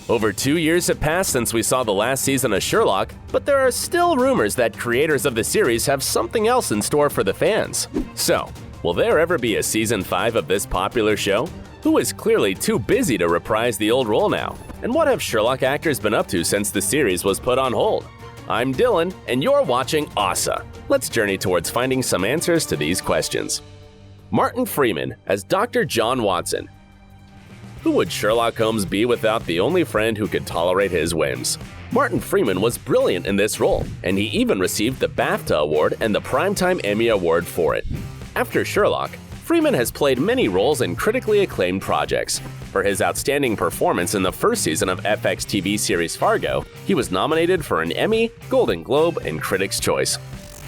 Over 2 years have passed since we saw the last season of Sherlock, but there are still rumors that creators of the series have something else in store for the fans. So, will there ever be a season 5 of this popular show? Who is clearly too busy to reprise the old role now? And what have Sherlock actors been up to since the series was put on hold? I'm Dylan, and you're watching OSSA. Let's journey towards finding some answers to these questions. Martin Freeman as Dr. John Watson. Who would Sherlock Holmes be without the only friend who could tolerate his whims? Martin Freeman was brilliant in this role, and he even received the BAFTA Award and the Primetime Emmy Award for it. After Sherlock, Freeman has played many roles in critically acclaimed projects. For his outstanding performance in the first season of FX TV series Fargo, he was nominated for an Emmy, Golden Globe, and Critics' Choice.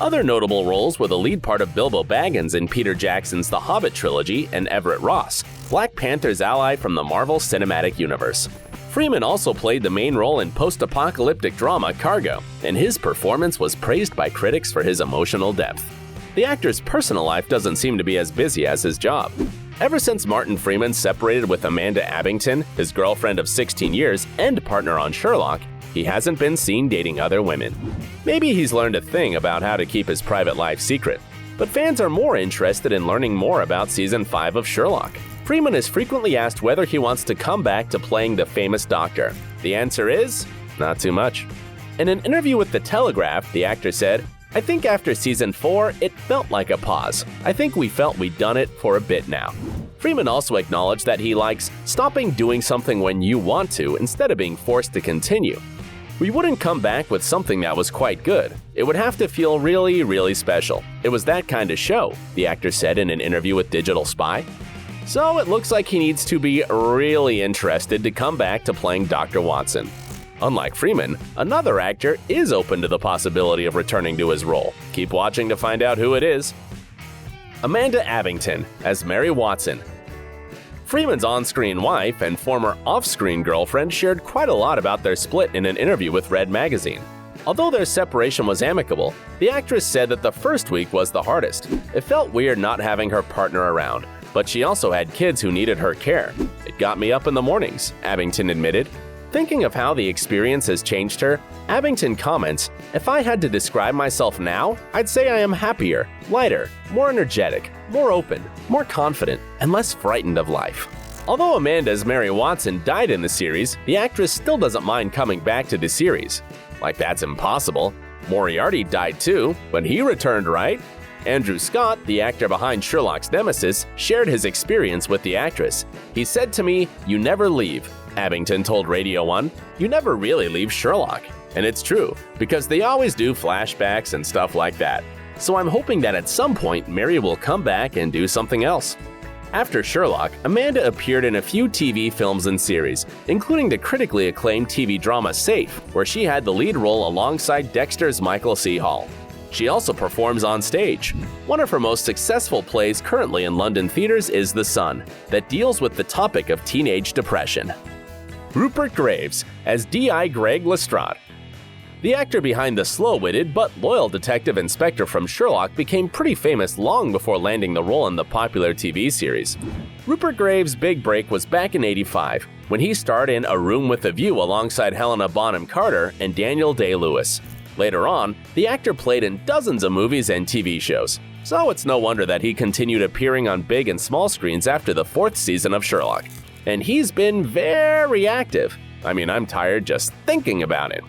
Other notable roles were the lead part of Bilbo Baggins in Peter Jackson's The Hobbit trilogy and Everett Ross, Black Panther's ally from the Marvel Cinematic Universe. Freeman also played the main role in post-apocalyptic drama Cargo, and his performance was praised by critics for his emotional depth. The actor's personal life doesn't seem to be as busy as his job. Ever since Martin Freeman separated with Amanda Abbington, his girlfriend of 16 years and partner on Sherlock, he hasn't been seen dating other women. Maybe he's learned a thing about how to keep his private life secret. But fans are more interested in learning more about Season 5 of Sherlock. Freeman is frequently asked whether he wants to come back to playing the famous doctor. The answer is, not too much. In an interview with The Telegraph, the actor said, "I think after Season 4, it felt like a pause. I think we felt we'd done it for a bit now." Freeman also acknowledged that he likes stopping doing something when you want to instead of being forced to continue. "We wouldn't come back with something that was quite good. It would have to feel really, really special. It was that kind of show," the actor said in an interview with Digital Spy. So it looks like he needs to be really interested to come back to playing Dr. Watson. Unlike Freeman, another actor is open to the possibility of returning to his role. Keep watching to find out who it is. Amanda Abbington as Mary Watson. Freeman's on-screen wife and former off-screen girlfriend shared quite a lot about their split in an interview with Red Magazine. Although their separation was amicable, the actress said that the first week was the hardest. It felt weird not having her partner around, but she also had kids who needed her care. "It got me up in the mornings," Abbington admitted. Thinking of how the experience has changed her, Abbington comments, "If I had to describe myself now, I'd say I am happier, lighter, more energetic, more open, more confident, and less frightened of life." Although Amanda's Mary Watson died in the series, the actress still doesn't mind coming back to the series. Like that's impossible. Moriarty died too, but he returned, right? Andrew Scott, the actor behind Sherlock's nemesis, shared his experience with the actress. "He said to me, 'You never leave,'" Abbington told Radio 1. "You never really leave Sherlock." And it's true, because they always do flashbacks and stuff like that. So I'm hoping that at some point Mary will come back and do something else. After Sherlock, Amanda appeared in a few TV films and series, including the critically acclaimed TV drama Safe, where she had the lead role alongside Dexter's Michael C. Hall. She also performs on stage. One of her most successful plays currently in London theaters is The Sun, that deals with the topic of teenage depression. Rupert Graves as D.I. Greg Lestrade. The actor behind the slow-witted but loyal detective inspector from Sherlock became pretty famous long before landing the role in the popular TV series. Rupert Graves' big break was back in '85, when he starred in A Room with a View alongside Helena Bonham Carter and Daniel Day-Lewis. Later on, the actor played in dozens of movies and TV shows, so it's no wonder that he continued appearing on big and small screens after the 4th season of Sherlock. And he's been very active. I mean, I'm tired just thinking about it.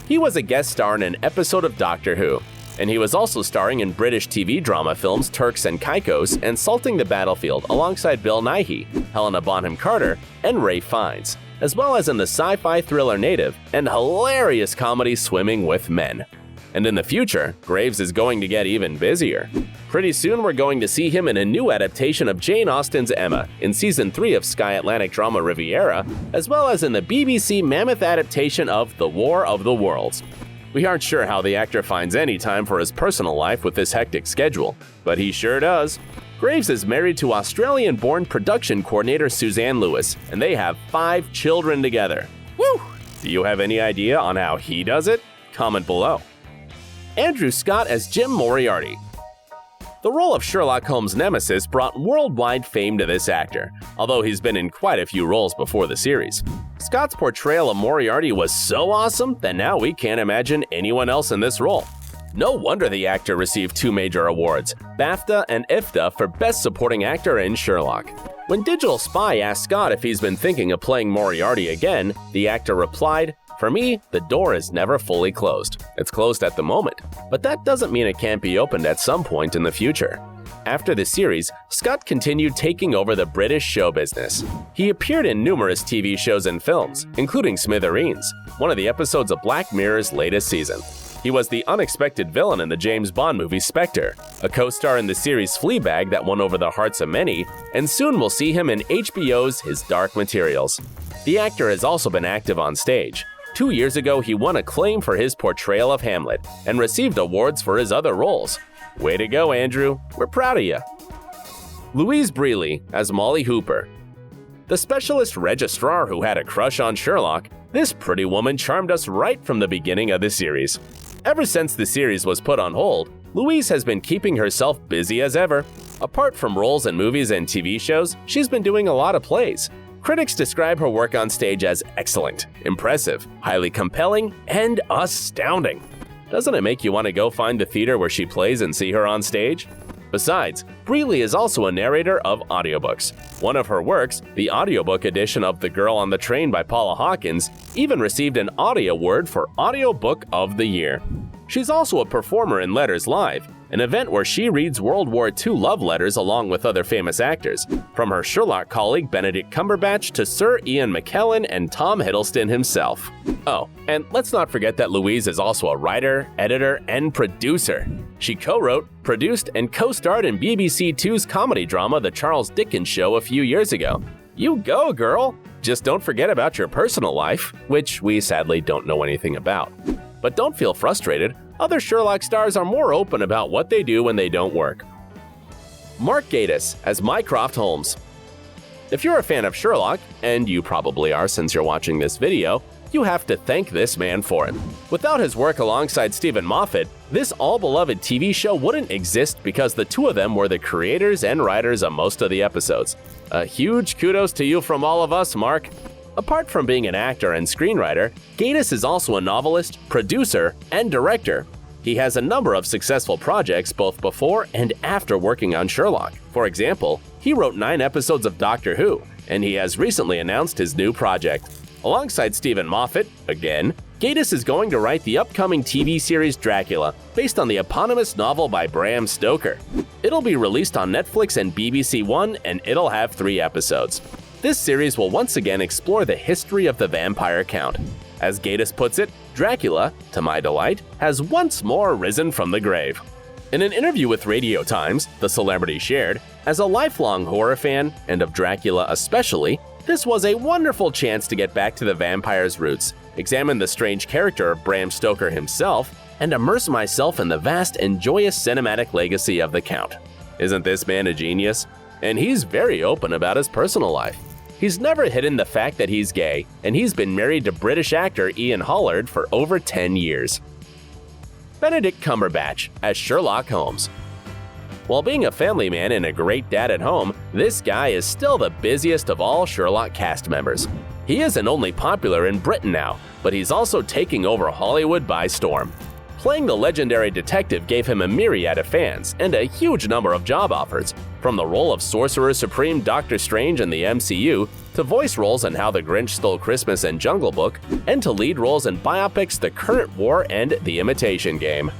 He was a guest star in an episode of Doctor Who, and he was also starring in British TV drama films Turks and Caicos and Salting the Battlefield alongside Bill Nighy, Helena Bonham Carter, and Ralph Fiennes, as well as in the sci-fi thriller Native and hilarious comedy Swimming with Men. And in the future, Graves is going to get even busier. Pretty soon we're going to see him in a new adaptation of Jane Austen's Emma in Season 3 of Sky Atlantic drama Riviera, as well as in the BBC mammoth adaptation of The War of the Worlds. We aren't sure how the actor finds any time for his personal life with this hectic schedule, but he sure does. Graves is married to Australian-born production coordinator Suzanne Lewis, and they have 5 children together. Woo! Do you have any idea on how he does it? Comment below. Andrew Scott as Jim Moriarty. The role of Sherlock Holmes' nemesis brought worldwide fame to this actor, although he's been in quite a few roles before the series. Scott's portrayal of Moriarty was so awesome that now we can't imagine anyone else in this role. No wonder the actor received 2 major awards, BAFTA and IFTA, for Best Supporting Actor in Sherlock. When Digital Spy asked Scott if he's been thinking of playing Moriarty again, the actor replied, "For me, the door is never fully closed. It's closed at the moment, but that doesn't mean it can't be opened at some point in the future." After the series, Scott continued taking over the British show business. He appeared in numerous TV shows and films, including Smithereens, one of the episodes of Black Mirror's latest season. He was the unexpected villain in the James Bond movie Spectre, a co-star in the series Fleabag that won over the hearts of many, and soon we'll see him in HBO's His Dark Materials. The actor has also been active on stage. 2 years ago, he won acclaim for his portrayal of Hamlet and received awards for his other roles. Way to go, Andrew. We're proud of you. Louise Brealey as Molly Hooper. The specialist registrar who had a crush on Sherlock, this pretty woman charmed us right from the beginning of the series. Ever since the series was put on hold, Louise has been keeping herself busy as ever. Apart from roles in movies and TV shows, she's been doing a lot of plays. Critics describe her work on stage as excellent, impressive, highly compelling, and astounding. Doesn't it make you want to go find the theater where she plays and see her on stage? Besides, Brealey is also a narrator of audiobooks. One of her works, the audiobook edition of The Girl on the Train by Paula Hawkins, even received an Audio Award for Audiobook of the Year. She's also a performer in Letters Live, an event where she reads World War II love letters along with other famous actors, from her Sherlock colleague Benedict Cumberbatch to Sir Ian McKellen and Tom Hiddleston himself. Oh, and let's not forget that Louise is also a writer, editor, and producer. She co-wrote, produced, and co-starred in BBC Two's comedy drama The Charles Dickens Show a few years ago. You go, girl! Just don't forget about your personal life, which we sadly don't know anything about. But don't feel frustrated. Other Sherlock stars are more open about what they do when they don't work. Mark Gatiss as Mycroft Holmes. If you're a fan of Sherlock, and you probably are since you're watching this video, you have to thank this man for it. Without his work alongside Stephen Moffat, this all-beloved TV show wouldn't exist because the two of them were the creators and writers of most of the episodes. A huge kudos to you from all of us, Mark. Apart from being an actor and screenwriter, Gatiss is also a novelist, producer, and director. He has a number of successful projects both before and after working on Sherlock. For example, he wrote 9 episodes of Doctor Who, and he has recently announced his new project. Alongside Stephen Moffat, again, Gatiss is going to write the upcoming TV series Dracula, based on the eponymous novel by Bram Stoker. It'll be released on Netflix and BBC One, and it'll have 3 episodes. This series will once again explore the history of the vampire count. As Gatiss puts it, Dracula, to my delight, has once more risen from the grave. In an interview with Radio Times, the celebrity shared, "As a lifelong horror fan, and of Dracula especially, this was a wonderful chance to get back to the vampire's roots, examine the strange character of Bram Stoker himself, and immerse myself in the vast and joyous cinematic legacy of the Count." Isn't this man a genius? And he's very open about his personal life. He's never hidden the fact that he's gay, and he's been married to British actor Ian Hollard for over 10 years. Benedict Cumberbatch as Sherlock Holmes. While being a family man and a great dad at home, this guy is still the busiest of all Sherlock cast members. He isn't only popular in Britain now, but he's also taking over Hollywood by storm. Playing the legendary detective gave him a myriad of fans and a huge number of job offers, from the role of Sorcerer Supreme Doctor Strange in the MCU, to voice roles in How the Grinch Stole Christmas and Jungle Book, and to lead roles in biopics The Current War and The Imitation Game.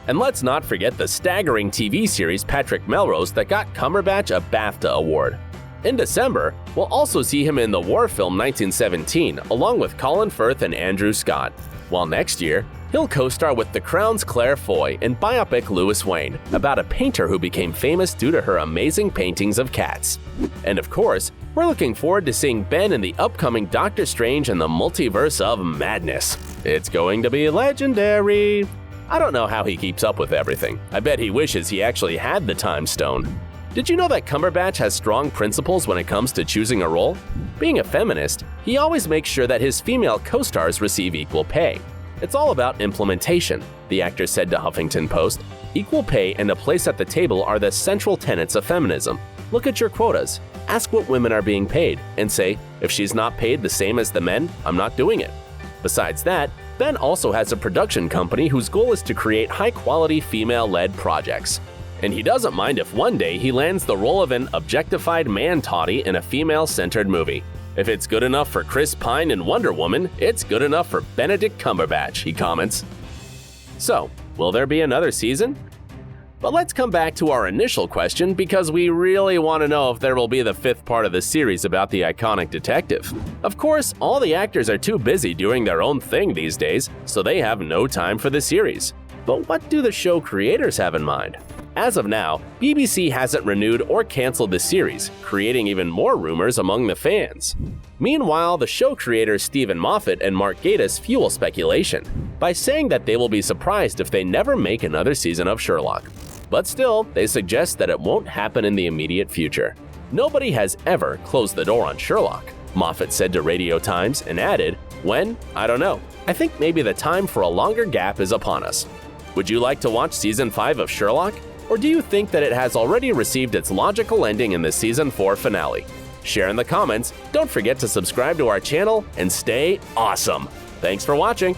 And let's not forget the staggering TV series Patrick Melrose that got Cumberbatch a BAFTA award. In December, we'll also see him in the war film 1917, along with Colin Firth and Andrew Scott. While next year, he'll co-star with The Crown's Claire Foy in biopic Louis Wain, about a painter who became famous due to her amazing paintings of cats. And of course, we're looking forward to seeing Ben in the upcoming Doctor Strange and the Multiverse of Madness. It's going to be legendary. I don't know how he keeps up with everything. I bet he wishes he actually had the Time Stone. Did you know that Cumberbatch has strong principles when it comes to choosing a role? Being a feminist, he always makes sure that his female co-stars receive equal pay. It's all about implementation, the actor said to Huffington Post. Equal pay and a place at the table are the central tenets of feminism. Look at your quotas. ask what women are being paid and say, if she's not paid the same as the men, I'm not doing it. Besides that, Ben also has a production company whose goal is to create high-quality female-led projects. And he doesn't mind if one day he lands the role of an objectified man-toddy in a female-centered movie. If it's good enough for Chris Pine in Wonder Woman, it's good enough for Benedict Cumberbatch, he comments. So, will there be another season? But let's come back to our initial question because we really want to know if there will be the 5th part of the series about the iconic detective. Of course, all the actors are too busy doing their own thing these days, so they have no time for the series. But what do the show creators have in mind? As of now, BBC hasn't renewed or canceled the series, creating even more rumors among the fans. Meanwhile, the show creators Stephen Moffat and Mark Gatiss fuel speculation by saying that they will be surprised if they never make another season of Sherlock. But still, they suggest that it won't happen in the immediate future. Nobody has ever closed the door on Sherlock, Moffat said to Radio Times and added, "When? I don't know. I think maybe the time for a longer gap is upon us." Would you like to watch Season 5 of Sherlock? Or do you think that it has already received its logical ending in the Season 4 finale? Share in the comments, don't forget to subscribe to our channel, and stay awesome! Thanks for watching!